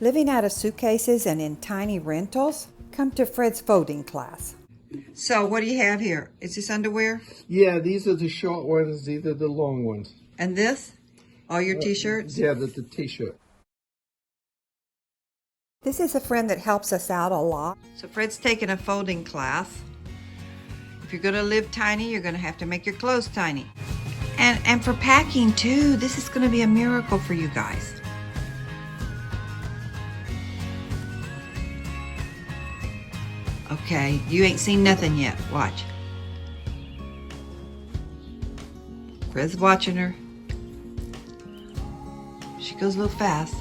Living out of suitcases and in tiny rentals? Come to Fred's folding class. So what do you have here? Is this underwear? Yeah, these are the short ones. These are the long ones. And this? All your t-shirts? Yeah, the t-shirt. This is a friend that helps us out a lot. So Fred's taking a folding class. If you're going to live tiny, you're going to have to make your clothes tiny. And for packing too, this is going to be a miracle for you guys. Okay, you ain't seen nothing yet. Watch. Fred's watching her. She goes a little fast.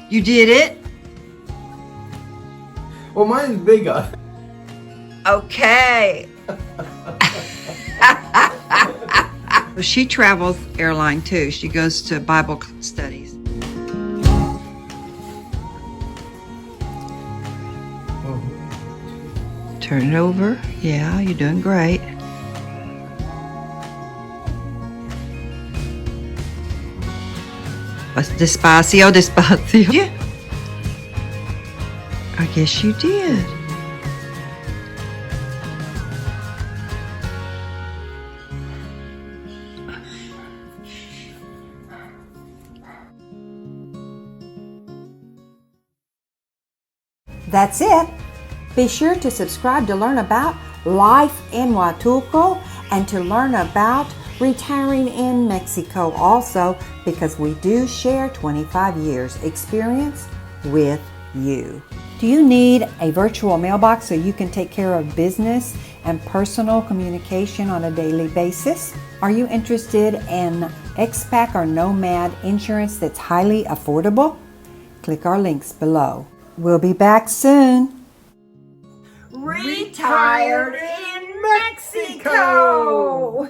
You did it? Well, mine's bigger. Okay. She travels airline too. She goes to Bible studies. Turn it over. Yeah, you're doing great. Despacio, despacio. Yeah. I guess you did. That's it. Be sure to subscribe to learn about life in Huatulco and to learn about retiring in Mexico also, because we do share 25 years experience with you. Do you need a virtual mailbox so you can take care of business and personal communication on a daily basis? Are you interested in expat or nomad insurance that's highly affordable? Click our links below. We'll be back soon. Retired in Mexico!